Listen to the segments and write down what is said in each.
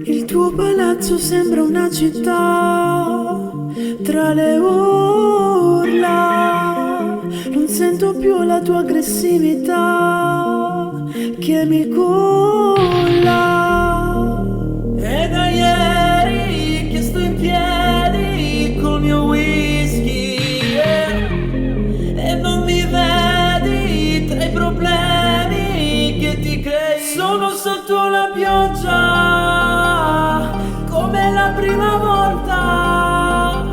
Il tuo palazzo sembra una città tra le urla. Non sento più la tua aggressività che mi culla. È da ieri che sto in piedi col mio whisky, e non mi vedi tra i problemi che ti crei. Sono sotto la pioggia come la prima volta,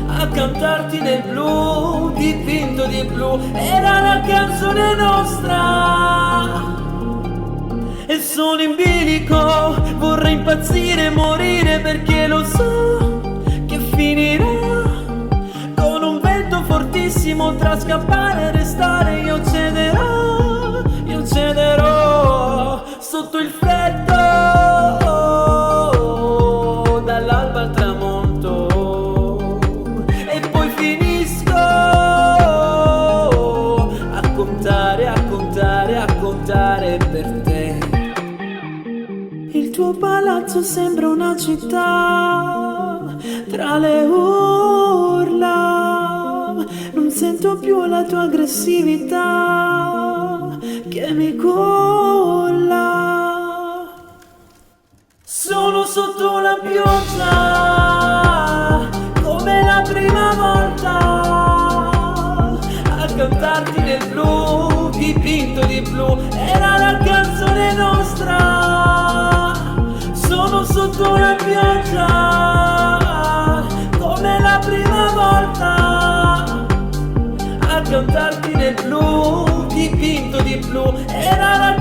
a cantarti nel blu, dipinto di blu. Era la canzone nostra e sono in bilico, vorrei impazzire e morire, perché lo so che finirà con un vento fortissimo tra scappare e restare. Io cederò sotto il freddo dall'alba al tramonto, e poi finisco a contare per te. Il tuo palazzo sembra una città tra le urla. Non sento più la tua aggressività che mi culla. Sono sotto la pioggia come la prima volta, a cantarti nel blu, dipinto di blu. Era la canzone nostra. Sono sotto la pioggia come la prima volta, a cantarti nel blu, dipinto di blu. Era la